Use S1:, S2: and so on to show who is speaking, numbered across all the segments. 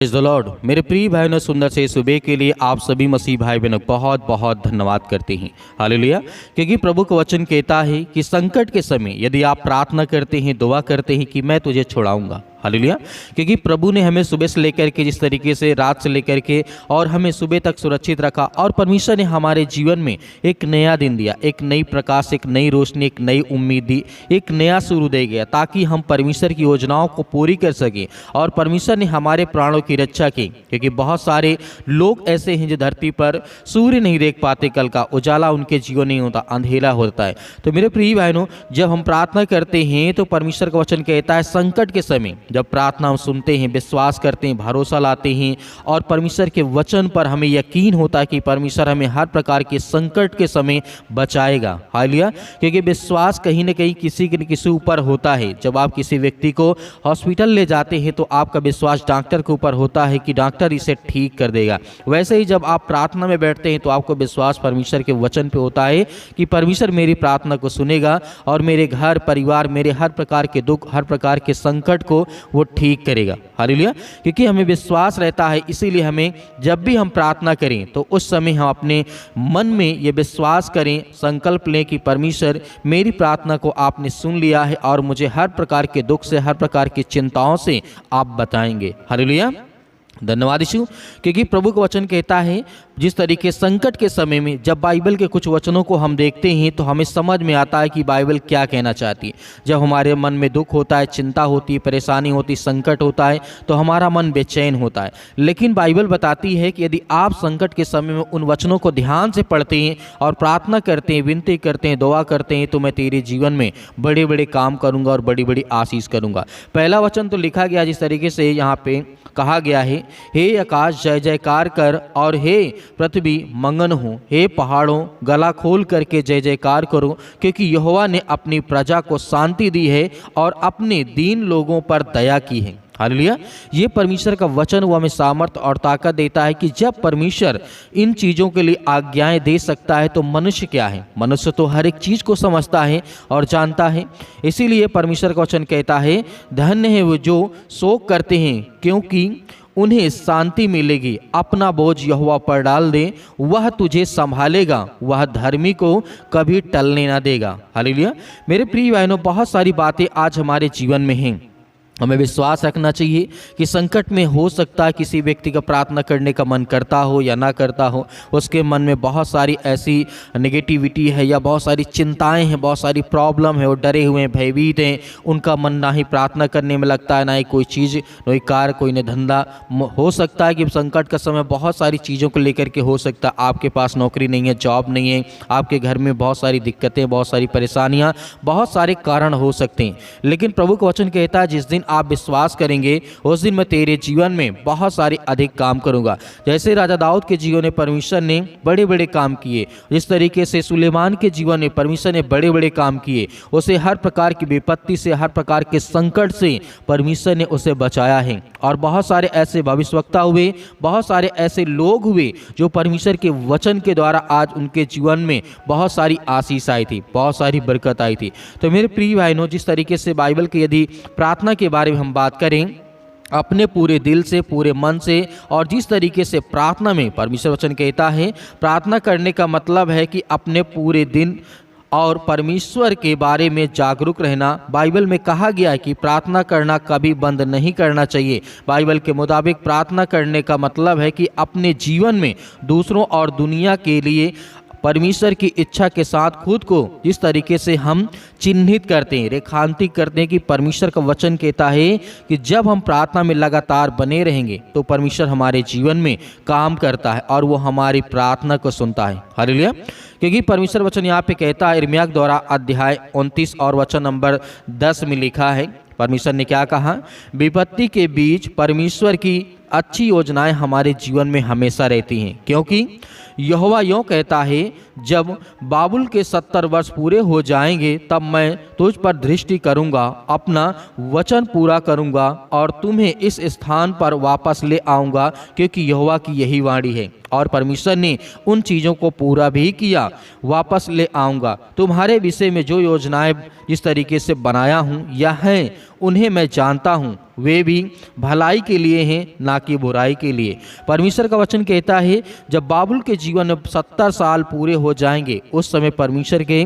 S1: Praise the Lord. मेरे प्रिय भाई बहनों, सुंदर से सुबह के लिए आप सभी मसीह भाई बहनों बहुत बहुत धन्यवाद करते हैं। हालेलुया। क्योंकि प्रभु का वचन कहता है कि संकट के समय यदि आप प्रार्थना करते हैं, दुआ करते हैं कि मैं तुझे छुड़ाऊंगा। हालेलुया। क्योंकि प्रभु ने हमें सुबह से लेकर के, जिस तरीके से रात से लेकर के और हमें सुबह तक सुरक्षित रखा, और परमेश्वर ने हमारे जीवन में एक नया दिन दिया, एक नई प्रकाश, एक नई रोशनी, एक नई उम्मीद दी, एक नया शुरू दे गया, ताकि हम परमेश्वर की योजनाओं को पूरी कर सकें। और परमेश्वर ने हमारे प्राणों की रक्षा की। क्योंकि बहुत सारे लोग ऐसे हैं जो धरती पर सूर्य नहीं देख पाते, कल का उजाला उनके जीवन नहीं होता, अंधेरा होता है। तो मेरे प्रिय बहनों, जब हम प्रार्थना करते हैं तो परमेश्वर का वचन कहता है संकट के समय जब प्रार्थना हम सुनते हैं, विश्वास करते हैं, भरोसा लाते हैं और परमेश्वर के वचन पर हमें यकीन होता है कि परमेश्वर हमें हर प्रकार के संकट के समय बचाएगा। हालेलुया। क्योंकि विश्वास कहीं न कहीं किसी न किसी ऊपर होता है। जब आप किसी व्यक्ति को हॉस्पिटल ले जाते हैं तो आपका विश्वास डॉक्टर के ऊपर होता है कि डॉक्टर इसे ठीक कर देगा। वैसे ही जब आप प्रार्थना में बैठते हैं तो आपको विश्वास परमेश्वर के वचन पे होता है कि परमेश्वर मेरी प्रार्थना को सुनेगा और मेरे घर परिवार, मेरे हर प्रकार के दुख, हर प्रकार के संकट को वो ठीक करेगा। हालेलुया। क्योंकि हमें विश्वास रहता है, इसीलिए हमें जब भी हम प्रार्थना करें तो उस समय हम अपने मन में ये विश्वास करें, संकल्प लें कि परमेश्वर मेरी प्रार्थना को आपने सुन लिया है और मुझे हर प्रकार के दुख से, हर प्रकार की चिंताओं से आप बताएंगे। हालेलुया। धन्यवाद यीशु। क्योंकि प्रभु का वचन कहता है, जिस तरीके संकट के समय में जब बाइबल के कुछ वचनों को हम देखते हैं तो हमें समझ में आता है कि बाइबल क्या कहना चाहती है। जब हमारे मन में दुख होता है, चिंता होती है, परेशानी होती, संकट होता है तो हमारा मन बेचैन होता है। लेकिन बाइबल बताती है कि यदि आप संकट के समय में उन वचनों को ध्यान से पढ़ते हैं और प्रार्थना करते हैं, विनती करते हैं, दुआ करते हैं, तो मैं तेरे जीवन में बड़े बड़े काम करूँगा और बड़ी बड़ी आशीष करूँगा। पहला वचन तो लिखा गया जिस तरीके से यहाँ पे कहा गया है, हे आकाश जय जयकार कर और हे पृथ्वी मगन हो, हे पहाड़ों गला खोल करके जय जयकार करो, क्योंकि यहोवा ने अपनी प्रजा को शांति दी है और अपने दीन लोगों पर दया की है। हालेलुया। ये परमेश्वर का वचन वो हमें सामर्थ्य और ताकत देता है कि जब परमेश्वर इन चीज़ों के लिए आज्ञाएं दे सकता है तो मनुष्य क्या है? मनुष्य तो हर एक चीज़ को समझता है और जानता है। इसीलिए परमेश्वर का वचन कहता है, धन्य है वो जो शोक करते हैं, क्योंकि उन्हें शांति मिलेगी। अपना बोझ यहोवा पर डाल दे, वह तुझे संभालेगा, वह धर्मी को कभी टलने ना देगा। हालेलुया। मेरे प्रिय बहनों, बहुत सारी बातें आज हमारे जीवन में हैं। हमें विश्वास रखना चाहिए कि संकट में हो सकता है किसी व्यक्ति का प्रार्थना करने का मन करता हो या ना करता हो, उसके मन में बहुत सारी ऐसी नेगेटिविटी है या बहुत सारी चिंताएं हैं, बहुत सारी प्रॉब्लम है, वो डरे हुए हैं, भयभीत हैं, उनका मन ना ही प्रार्थना करने में लगता है, ना ही कोई चीज़, कोई कार्य, कोई न धंधा। हो सकता है कि संकट का समय बहुत सारी चीज़ों को लेकर के हो सकता है, आपके पास नौकरी नहीं है, जॉब नहीं है, आपके घर में बहुत सारी दिक्कतें, बहुत सारी परेशानियाँ, बहुत सारे कारण हो सकते हैं। लेकिन प्रभु का वचन कहता है, जिस दिन आप विश्वास करेंगे उस दिन मैं तेरे जीवन में बहुत सारे अधिक काम करूंगा। जैसे राजा दाऊद के जीवन में परमेश्वर ने बड़े बड़े काम किए, जिस तरीके से सुलेमान के जीवन में परमेश्वर ने बड़े बड़े काम किए, उसे हर प्रकार की विपत्ति से, हर प्रकार के संकट से परमेश्वर ने उसे बचाया है। और बहुत सारे ऐसे भविष्यवक्ता हुए, बहुत सारे ऐसे लोग हुए जो परमेश्वर के वचन के द्वारा आज उनके जीवन में बहुत सारी आशीष आई थी, बहुत सारी बरकत आई थी। तो मेरे प्रिय भाइयों, जिस तरीके से बाइबल के यदि प्रार्थना के बारे में हम बात करें, अपने पूरे दिल से, पूरे मन से, और जिस तरीके से प्रार्थना में परमेश्वर वचन कहता है, प्रार्थना करने का मतलब है कि अपने पूरे दिन और परमेश्वर के बारे में जागरूक रहना। बाइबल में कहा गया है कि प्रार्थना करना कभी बंद नहीं करना चाहिए। बाइबल के मुताबिक प्रार्थना करने का मतलब है कि अपने जीवन में दूसरों और दुनिया के लिए परमेश्वर की इच्छा के साथ खुद को जिस तरीके से हम चिन्हित करते हैं, रेखांकित करते हैं, कि परमेश्वर का वचन कहता है कि जब हम प्रार्थना में लगातार बने रहेंगे तो परमेश्वर हमारे जीवन में काम करता है और वो हमारी प्रार्थना को सुनता है। हालेलुया। क्योंकि परमेश्वर वचन यहाँ पे कहता है, यिर्मयाह द्वारा अध्याय 29 और वचन नंबर 10 में लिखा है, परमेश्वर ने क्या कहा, विपत्ति के बीच परमेश्वर की अच्छी योजनाएं हमारे जीवन में हमेशा रहती हैं, क्योंकि यहोवा यों कहता है, जब बाबुल के 70 वर्ष पूरे हो जाएंगे तब मैं तुझ पर दृष्टि करूंगा, अपना वचन पूरा करूंगा और तुम्हें इस स्थान पर वापस ले आऊंगा, क्योंकि यहोवा की यही वाणी है। और परमेश्वर ने उन चीज़ों को पूरा भी किया। वापस ले आऊँगा। तुम्हारे विषय में जो योजनाएं जिस तरीके से बनाया हूँ या हैं उन्हें मैं जानता हूँ, वे भी भलाई के लिए हैं, ना कि बुराई के लिए। परमेश्वर का वचन कहता है जब बाबुल के जीवन में 70 साल पूरे हो जाएंगे, उस समय परमेश्वर के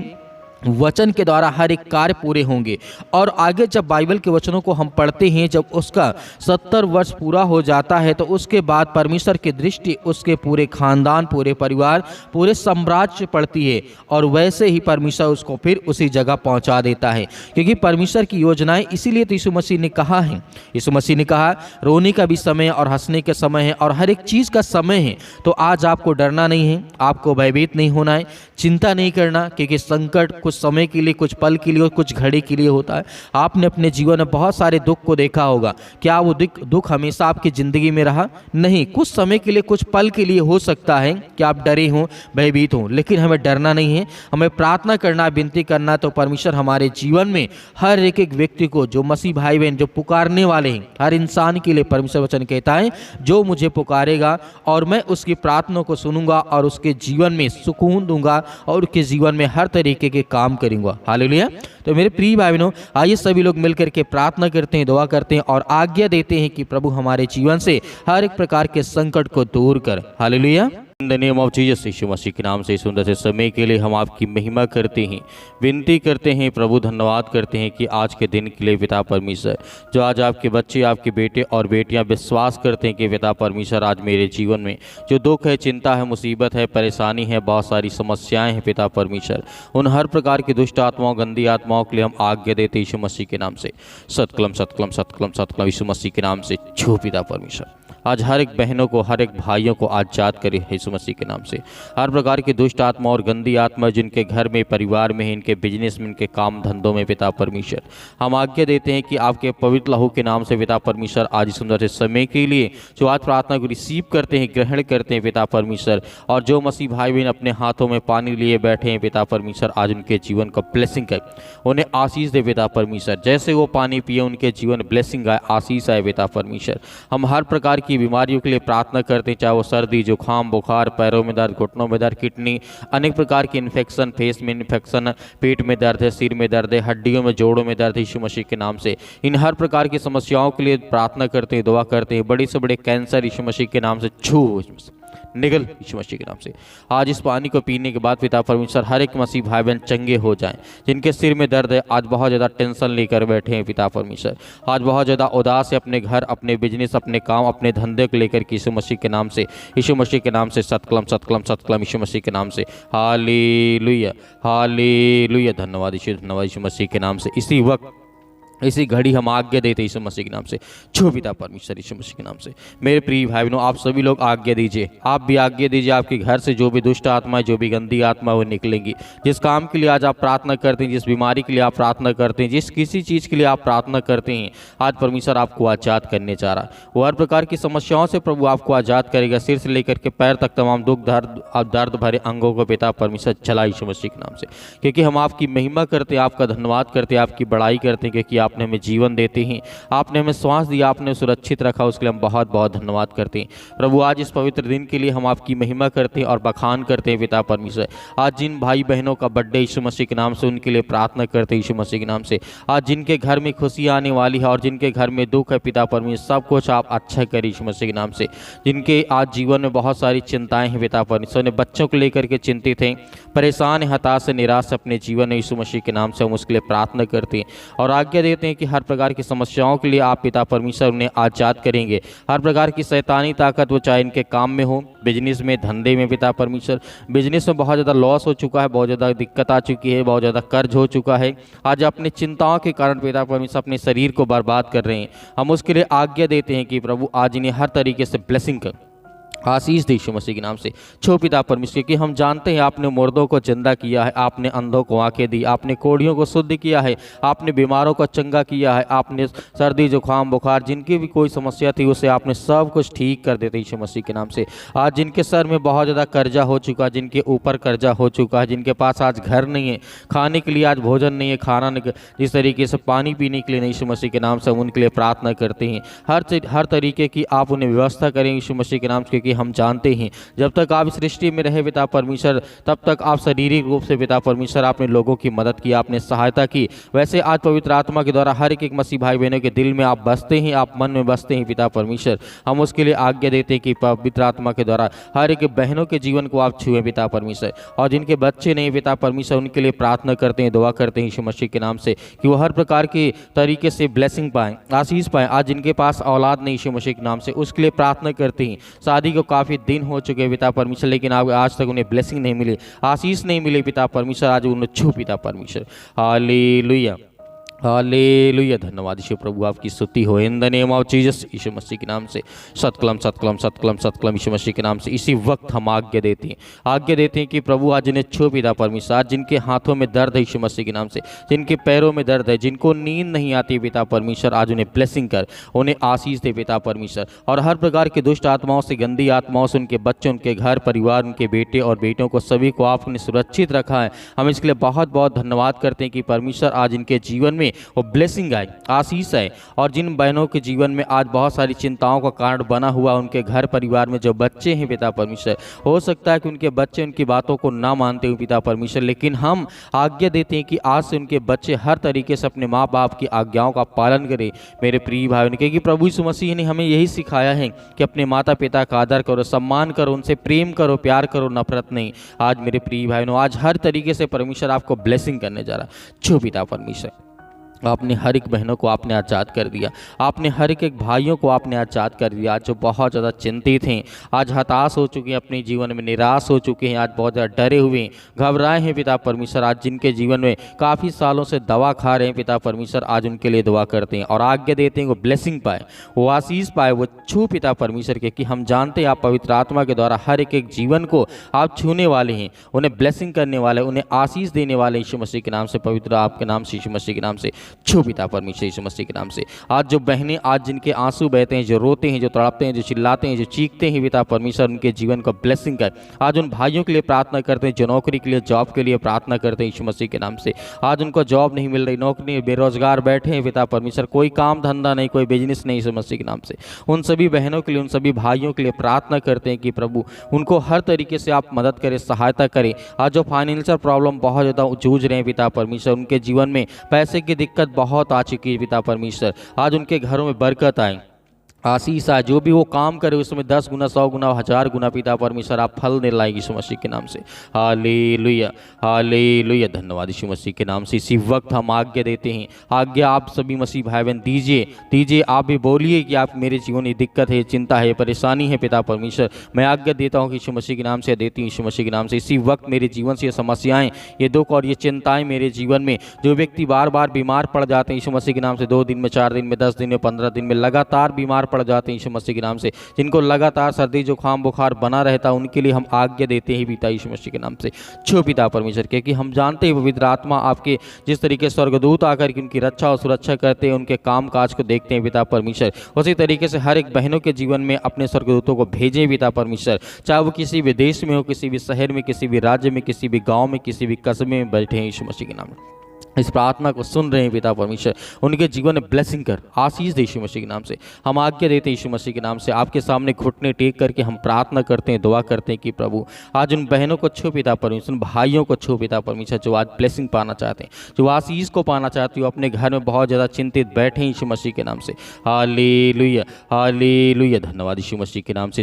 S1: वचन के द्वारा हर एक कार्य पूरे होंगे। और आगे जब बाइबल के वचनों को हम पढ़ते हैं, जब उसका 70 वर्ष पूरा हो जाता है तो उसके बाद परमेश्वर की दृष्टि उसके पूरे खानदान, पूरे परिवार, पूरे साम्राज्य पड़ती है और वैसे ही परमेश्वर उसको फिर उसी जगह पहुंचा देता है। क्योंकि परमेश्वर की योजनाएं, इसीलिए तो यीशु मसीह ने कहा है, यीशु मसीह ने कहा रोने का भी समय और हंसने का समय है और हर एक चीज़ का समय है। तो आज आपको डरना नहीं है, आपको भयभीत नहीं होना है, चिंता नहीं करना, क्योंकि संकट कुछ समय के लिए, कुछ पल के लिए और कुछ घड़ी के लिए होता है। आपने अपने जीवन में बहुत सारे दुख को देखा होगा। क्या वो दुख हमेशा आपकी ज़िंदगी में रहा? नहीं, कुछ समय के लिए, कुछ पल के लिए हो सकता है कि आप डरे हों, भयभीत हों, लेकिन हमें डरना नहीं है। हमें प्रार्थना करना, विनती करना, तो परमेश्वर हमारे जीवन में हर एक व्यक्ति को, जो मसीह भाई बहन जो पुकारने वाले हैं, हर इंसान के लिए परमेश्वर वचन कहता है जो मुझे पुकारेगा और मैं उसकी प्रार्थना को सुनूंगा और उसके जीवन में सुकून दूंगा और उसके जीवन में हर तरीके के काम करूंगा। हालेलुया। तो मेरे प्रिय भाई बहनों, आइए सभी लोग मिलकर के प्रार्थना करते हैं, दुआ करते हैं और आज्ञा देते हैं कि प्रभु हमारे जीवन से हर एक प्रकार के संकट को दूर कर। Hallelujah. In the name of Jesus, यीशु मसीह के नाम से सुंदर से समय के लिए हम आपकी महिमा करते हैं, विनती करते हैं प्रभु, धन्यवाद करते हैं कि आज के दिन के लिए पिता परमेश्वर, जो आज आपके बच्चे, आपके बेटे और बेटियां विश्वास करते हैं कि पिता परमेश्वर आज मेरे जीवन में जो दुख है, चिंता है, मुसीबत है, परेशानी है, बहुत सारी समस्याएं हैं पिता परमेश्वर, उन हर प्रकार की दुष्ट आत्माओं, गंदी आत्माओं के लिए हम आज्ञा देते यीशु मसीह के नाम से। सतकलम सतकलम सतकलम सतकलम यीशु मसीह के नाम से छू पिता परमेश्वर। आज हर एक बहनों को, हर एक भाइयों को आजाद करे यीशु मसीह के नाम से। हर प्रकार की दुष्ट आत्मा और गंदी आत्मा जिनके घर में, परिवार में है, इनके बिजनेस में, इनके काम धंधों में पिता परमेश्वर, हम आज्ञा देते हैं कि आपके पवित्र लहू के नाम से पिता परमेश्वर आज सुंदर से समय के लिए जो आज प्रार्थना को रिसीव करते हैं, ग्रहण करते हैं पिता परमेश्वर, और जो मसीह भाई बहन अपने हाथों में पानी लिए बैठे हैं पिता परमेश्वर, आज उनके जीवन को ब्लेसिंग कर, उन्हें आशीष दे पिता परमेश्वर। जैसे वो पानी पिए उनके जीवन ब्लेसिंग आए, आशीष आए पिता परमेश्वर। हम हर प्रकार की बीमारियों के लिए प्रार्थना करते हैं, चाहे वो सर्दी, जुकाम, बुखार, पैरों में दर्द, घुटनों में दर्द, किडनी, अनेक प्रकार के इन्फेक्शन, फेस में इन्फेक्शन, पेट में दर्द है, सिर में दर्द है, हड्डियों में, जोड़ों में दर्द है, यीशु मसीह के नाम से इन हर प्रकार की समस्याओं के लिए प्रार्थना करते हैं, दुआ करते हैं। बड़े से बड़े कैंसर यीशु मसीह के नाम से छू निकल यीशु मसीह के नाम से। आज इस पानी को पीने के बाद पिता परमेश्वर हर एक मसीह भाई बहन चंगे हो जाएं। जिनके सिर में दर्द है, आज बहुत ज़्यादा टेंशन लेकर बैठे हैं पिता परमेश्वर, आज बहुत ज़्यादा उदास है अपने घर, अपने बिजनेस, अपने काम, अपने धंधे को लेकर यीशु मसीह के नाम से, यीशु मसीह के नाम से सतकलम सतकलम सतकलम यीशु मसीह के नाम से। Hallelujah hallelujah. धन्यवाद यीशु, धन्यवाद यीशु मसीह के नाम से। इसी वक्त, इसी घड़ी हम आज्ञा देते यीशु मसीह के नाम से, छू पिता परमेश्वर यीशु मसीह के नाम से। मेरे प्रिय भाई बहनों, आप सभी लोग आज्ञा दीजिए, आप भी आज्ञा दीजिए, आपके घर से जो भी दुष्ट आत्मा है, जो भी गंदी आत्मा है, वो निकलेंगी। जिस काम के लिए आज आप प्रार्थना करते हैं, जिस बीमारी के लिए आप प्रार्थना करते हैं, जिस किसी चीज़ के लिए आप प्रार्थना करते हैं, आज परमेश्वर आपको आज़ाद करने जा रहा है। वो हर प्रकार की समस्याओं से प्रभु आपको आज़ाद करेगा, सिर से लेकर के पैर तक तमाम दुख, दर्द भरे अंगों को पिता परमेश्वर चला यीशु मसीह के नाम से। क्योंकि हम आपकी महिमा करते हैं, आपका धन्यवाद करते हैं, आपकी बड़ाई करते हैं, क्योंकि आपने हमें जीवन देते हैं, आपने हमें श्वास दिया, आपने सुरक्षित रखा, उसके लिए हम बहुत बहुत धन्यवाद करते हैं प्रभु। आज इस पवित्र दिन के लिए हम आपकी महिमा करते हैं और बखान करते हैं पिता परमेश्वर। आज जिन भाई बहनों का बर्थडे यीशु मसीह के नाम से, उनके लिए प्रार्थना करते हैं यीशु मसीह के नाम से। आज जिनके घर में खुशी आने वाली है और जिनके घर में दुख है पिता परमेश्वर, सब कुछ आप अच्छा करें यीशु मसीह के नाम से। जिनके आज जीवन में बहुत सारी चिंताएं हैं पिता परमेश्वर, ने बच्चों को लेकर के चिंतित हैं, परेशान है, हताश, निराश अपने जीवन में, यीशु मसीह के नाम से हम उसके लिए प्रार्थना करते हैं और आज्ञा देते हैं कि हर प्रकार की समस्याओं के लिए आप पिता परमेश्वर उन्हें आज़ाद करेंगे। हर प्रकार की शैतानी ताकत, वो चाहे इनके काम में हो, बिजनेस में, धंधे में पिता परमेश्वर। बिजनेस में बहुत ज़्यादा लॉस हो चुका है, बहुत ज़्यादा दिक्कत आ चुकी है, बहुत ज़्यादा कर्ज हो चुका है, आज अपनी चिंताओं के कारण पिता परमेश्वर अपने शरीर को बर्बाद कर रहे हैं। हम उसके लिए आज्ञा देते हैं कि प्रभु आज इन्हें हर तरीके से ब्लेसिंग कर, आशीष दे यीशु मसीह के नाम से। छो पिता परमेश्वर, कि हम जानते हैं आपने मुर्दों को जिंदा किया है, आपने अंधों को आंखें दी, आपने कोढ़ियों को शुद्ध किया है, आपने बीमारों को चंगा किया है, आपने सर्दी, जुकाम, बुखार, जिनकी भी कोई समस्या थी उसे आपने सब कुछ ठीक कर देते यीशु मसीह के नाम से। आज जिनके सर में बहुत ज़्यादा कर्जा हो चुका, जिनके ऊपर कर्जा हो चुका है, जिनके पास आज घर नहीं है, खाने के लिए आज भोजन नहीं है, खाना नहीं, जिस तरीके से पानी पीने के लिए नहीं, यीशु मसीह के नाम से हम उनके लिए प्रार्थना करते हैं। हर तरीके की आप उन्हें व्यवस्था करें यीशु मसीह के नाम से, क्योंकि हम जानते हैं जब तक आप इस सृष्टि में रहे पिता परमेश्वर, तब तक आप शारीरिक रूप से पिता परमेश्वर आपने लोगों की मदद की, आपने सहायता की। वैसे आज पवित्र आत्मा के द्वारा हर एक मसीह भाई बहनों के दिल में आप बसते हैं, आप मन में बसते हैं पिता परमेश्वर। हम उसके लिए आज्ञा देते हैं कि पवित्र आत्मा के द्वारा हर एक बहनों के जीवन को आप छुए पिता परमेश्वर, और जिनके बच्चे नहीं पिता परमेश्वर उनके लिए प्रार्थना करते हैं, दुआ करते हैं यीशु मसीह के नाम से कि वो हर प्रकार के तरीके से ब्लेसिंग पाएं, आशीष पाएं। आज जिनके पास औलाद नहीं यीशु मसीह के नाम से उसके लिए प्रार्थना करते हैं। शादी को काफ़ी दिन हो चुके हैं पिता परमेश्वर, लेकिन आज तक उन्हें ब्लेसिंग नहीं मिली, आशीष नहीं मिली पिता परमेश्वर। आज उन्हें छू पिता परमेश्वर। Hallelujah, hallelujah. धन्यवाद यीशु प्रभु, आपकी स्तुति हो in the name of Jesus, यीशु मसीह के नाम से। सतकलम सतकलम सतकलम सतकलम यीशु मसीह के नाम से। इसी वक्त हम आज्ञा देते हैं कि प्रभु आज इन्हें छू पिता परमेश्वर। आज जिनके हाथों में दर्द है यीशु मसीह के नाम से, जिनके पैरों में दर्द है, जिनको नींद नहीं आती पिता परमेश्वर, आज उन्हें ब्लेसिंग कर, उन्हें आशीष दे पिता परमेश्वर। और हर प्रकार की दुष्ट आत्माओं से, गंदी आत्माओं से उनके बच्चे, उनके घर परिवार, उनके बेटे और बेटियों को, सभी को आपने सुरक्षित रखा है। हम इसके लिए बहुत बहुत धन्यवाद करते हैं कि परमेश्वर आज इनके जीवन में वो ब्लेसिंग आए, आशीष आए। और जिन बहनों के जीवन में आज बहुत सारी चिंताओं का कारण बना हुआ, उनके घर परिवार में जो बच्चे हैं पिता परमेश्वर, हो सकता है कि उनके बच्चे उनकी बातों को ना मानते हो पिता परमेश्वर, लेकिन हम आज्ञा देते हैं कि आज से उनके बच्चे हर तरीके से अपने माँ बाप की आज्ञाओं का पालन करें। मेरे प्रिय भाइयों ने, क्योंकि प्रभु यीशु मसीह ने हमें यही सिखाया है कि अपने माता पिता का आदर करो, सम्मान करो, उनसे प्रेम करो, प्यार करो, नफरत नहीं। आज मेरे प्रिय भाइयों, आज हर तरीके से परमेश्वर आपको ब्लेसिंग करने जा रहा है। छो पिता परमेश्वर, आपने हर एक बहनों को आपने आज़ाद कर दिया, आपने हर एक भाइयों को आपने आज़ाद कर दिया। आज जो बहुत ज़्यादा चिंतित हैं, आज हताश हो चुके हैं, अपने जीवन में निराश हो चुके हैं, आज बहुत ज़्यादा डरे हुए हैं, घबराए हैं पिता परमेश्वर, आज जिनके जीवन में काफ़ी सालों से दवा खा रहे हैं पिता परमेश्वर, आज उनके लिए दुआ करते हैं और आज्ञा देते हैं वो ब्लेसिंग पाए, वो आशीष पाए, वो छू पिता परमेश्वर के। कि हम जानते हैं आप पवित्र आत्मा के द्वारा हर एक जीवन को आप छूने वाले हैं, उन्हें ब्लेसिंग करने वाले, उन्हें आशीष देने वाले यीशु मसीह के नाम से, पवित्र आपके नाम से, यीशु मसीह के नाम से। छू पिता परमेश्वर यीशु मसीह के नाम से। आज जो बहनें, आज जिनके आंसू बहते हैं, जो रोते हैं, जो तड़पते हैं, जो चिल्लाते हैं, जो चीखते हैं पिता परमेश्वर, उनके जीवन को ब्लेसिंग कर। आज उन भाइयों के लिए प्रार्थना करते हैं जो नौकरी के लिए, जॉब के लिए प्रार्थना करते हैं यीशु मसीह के नाम से। आज उनको जॉब नहीं मिल रही, नौकरी, बेरोजगार बैठे हैं पिता परमेश्वर, कोई काम धंधा नहीं, कोई बिजनेस नहीं यीशु मसीह के नाम से। उन सभी बहनों के लिए, उन सभी भाइयों के लिए प्रार्थना करते हैं कि प्रभु उनको हर तरीके से आप मदद करें, सहायता करें। आज जो फाइनेंशियल प्रॉब्लम बहुत ज़्यादा जूझ रहे हैं पिता परमेश्वर, उनके जीवन में पैसे की दिक्कत बहुत आ चुकी है पिता परमेश्वर, आज उनके घरों में बरकत आए, आशीष आए। जो भी वो काम करे उसमें 10 गुना, 100 गुना, 1000 गुना पिता परमेश्वर आप फल दे लाएगी यीशु मसीह के नाम से। Hallelujah, hallelujah. धन्यवाद यीशु मसीह के नाम से। इसी वक्त हम आज्ञा देते हैं, आज्ञा आप सभी मसीह भाई बहन दीजिए। आप भी बोलिए कि आप मेरे जीवन में दिक्कत है, चिंता है, परेशानी है पिता परमेश्वर, मैं आज्ञा देता हूँ कि यीशु मसीह के नाम से देती हूँ, यीशु मसीह के नाम से। इसी वक्त मेरे जीवन से ये समस्याएं, ये दुख और ये चिंताएं मेरे जीवन में, जो व्यक्ति बार बार बीमार पड़ जाते हैं यीशु मसीह के नाम से, 2 दिन में, 4 दिन में, 10 दिन में, 15 दिन में लगातार बीमार पड़ जाते हैं यीशु मसीह के नाम से, जिनको लगातार सर्दी जुकाम बुखार बना रहता है, उनके लिए हम आज्ञा देते हैं पिता यीशु मसीह के नाम से। छो पिता परमेश्वर के, कि हम जानते हैं पवित्र आत्मा आपके जिस तरीके से स्वर्गदूत आकर के उनकी रक्षा और सुरक्षा करते हैं, उनके काम काज को देखते हैं पिता परमेश्वर, उसी तरीके से हर एक बहनों के जीवन में अपने स्वर्गदूतों को भेजें पिता परमेश्वर। चाहे वो किसी भी देश में हो, किसी भी शहर में, किसी भी राज्य में, किसी भी गाँव में, किसी भी कस्बे में बैठे हैं यीशु मसीह के नाम में, इस प्रार्थना को सुन रहे हैं पिता परमेश्वर, उनके जीवन में ब्लेसिंग कर, आशीष दे यीशु मसीह के नाम से। हम आज्ञा देते हैं यीशु मसीह के नाम से, आपके सामने घुटने टेक करके हम प्रार्थना करते हैं, दुआ करते हैं कि प्रभु आज उन बहनों को छू पिता परमेश्वर, उन भाइयों को छू पिता परमेश्वर, जो आज ब्लेसिंग पाना चाहते हैं, जो आशीष को पाना चाहते हो, अपने घर में बहुत ज़्यादा चिंतित बैठे हैं यीशु मसीह के नाम से। Hallelujah, hallelujah. धन्यवाद यीशु मसीह के नाम से।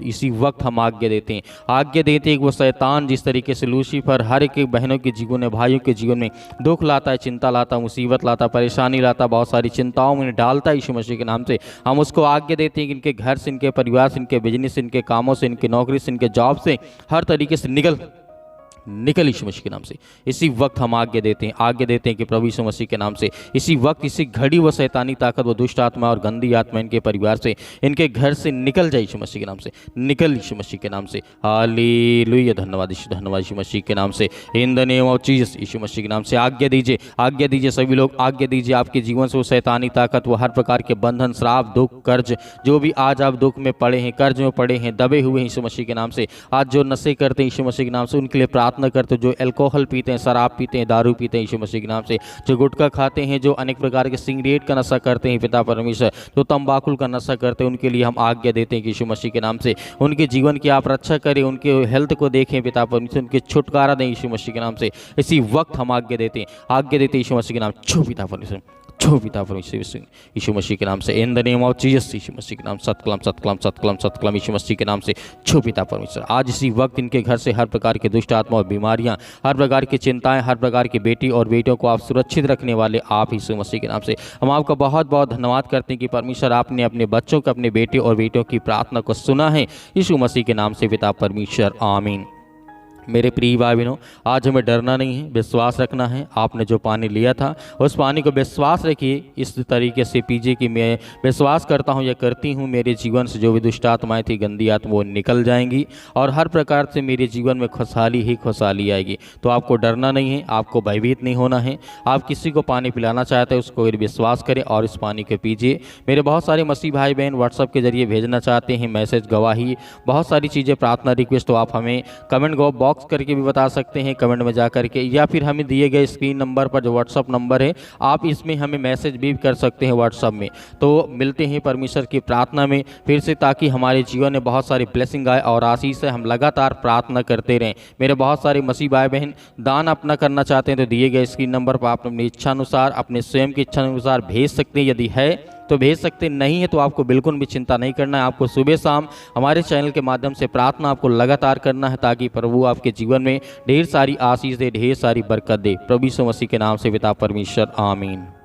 S1: इसी वक्त हम आज्ञा देते हैं कि वो शैतान जिस तरीके से लूसीफर हर एक बहनों के जीवन में, भाइयों के जीवन में दुख लाता है, चिंता लाता, मुसीबत लाता, परेशानी लाता, बहुत सारी चिंताओं में डालता है यीशु मसीह के नाम से, हम उसको आज्ञा देते हैं कि इनके घर से, इनके परिवार से, इनके बिजनेस से, इनके कामों से, इनकी नौकरी से, इनके जॉब से हर तरीके से निकल यीशु मसीह के नाम से। इसी वक्त हम आज्ञा देते हैं कि प्रभु यीशु मसीह के नाम से, इसी वक्त, इसी घड़ी वो शैतानी ताकत, वो दुष्ट आत्मा और गंदी आत्मा इनके परिवार से, इनके घर से निकल जाए यीशु मसीह के नाम से, निकल यीशु मसीह के नाम से। हालेलुया। धन्यवाद यीशु मसीह के नाम से। In the name of Jesus, यीशु मसीह के नाम से आज्ञा दीजिए सभी लोग, आज्ञा दीजिए आपके जीवन से वो शैतानी ताकत, वो हर प्रकार के बंधन, श्राप, दुख, कर्ज, जो भी आज आप दुख में पड़े हैं, कर्ज में पड़े हैं, दबे हुए हैं यीशु मसीह के नाम से, आज जो नशे करते हैं यीशु मसीह के नाम से, उनके लिए प्रार्थना प्रार्थना करते, जो अल्कोहल पीते हैं, शराब पीते हैं, दारू पीते हैं यीशु मसीह के नाम से, जो गुटखा खाते हैं, जो अनेक प्रकार के सिगरेट का नशा करते हैं पिता परमेश्वर, जो तंबाकू का नशा करते हैं, उनके लिए हम आज्ञा देते हैं कि यीशु मसीह के नाम से उनके जीवन की आप रक्षा करें, उनके हेल्थ को देखें पिता परमेश्वर, उनके छुटकारा दें यीशु मसीह के नाम से। इसी वक्त हम आज्ञा देते हैं यीशु मसीह के नाम, छो पिता परमेश्वर, छो पिता परमेश्वर यीशु मसीह के नाम से, in the name of Jesus यीशु मसीह के नाम, सतकलम सतकलम सतकलम सतकलम यीशु मसीह के नाम से, छो पिता परमेश्वर। आज इसी वक्त इनके घर से हर प्रकार के दुष्ट आत्मा और बीमारियां, हर प्रकार की चिंताएं, हर प्रकार की बेटी और बेटों को आप सुरक्षित रखने वाले आप यीशु मसीह के नाम से हम आपका बहुत बहुत धन्यवाद करते हैं कि परमेश्वर आपने अपने बच्चों को, अपने बेटे और बेटों की प्रार्थना को सुना है यीशु मसीह के नाम से पिता परमेश्वर, आमीन। मेरे प्रिय भाई बहनों, आज हमें डरना नहीं है, विश्वास रखना है। आपने जो पानी लिया था उस पानी को विश्वास रखिए, इस तरीके से पीजिए कि मैं विश्वास करता हूँ या करती हूँ, मेरे जीवन से जो भी दुष्ट आत्माएँ थी, गंदी आत्मा, वो निकल जाएंगी और हर प्रकार से मेरे जीवन में खुशहाली ही खुशहाली आएगी। तो आपको डरना नहीं है, आपको भयभीत नहीं होना है। आप किसी को पानी पिलाना चाहते हैं, उसको विश्वास करें और इस पानी को पीजिए। मेरे बहुत सारे मसीह भाई बहन व्हाट्सएप के जरिए भेजना चाहते हैं मैसेज, गवाही, बहुत सारी चीज़ें, प्रार्थना, रिक्वेस्ट, तो आप हमें कमेंट बॉक्स करके भी बता सकते हैं, कमेंट में जा करके, या फिर हमें दिए गए स्क्रीन नंबर पर जो व्हाट्सअप नंबर है, आप इसमें हमें मैसेज भी कर सकते हैं व्हाट्सअप में। तो मिलते हैं परमेश्वर की प्रार्थना में फिर से, ताकि हमारे जीवन में बहुत सारी ब्लेसिंग आए और आशीष से हम लगातार प्रार्थना करते रहें। मेरे बहुत सारे मसीह भाई बहन दान अपना करना चाहते हैं तो दिए गए स्क्रीन नंबर पर आप अपनी इच्छा अनुसार, अपने स्वयं की इच्छा अनुसार भेज सकते हैं। यदि है तो भेज सकते, नहीं है तो आपको बिल्कुल भी चिंता नहीं करना है। आपको सुबह शाम हमारे चैनल के माध्यम से प्रार्थना आपको लगातार करना है, ताकि प्रभु आपके जीवन में ढेर सारी आशीष दे, ढेर सारी बरकत दे। प्रभु यीशु मसीह के नाम से पिता परमेश्वर, आमीन।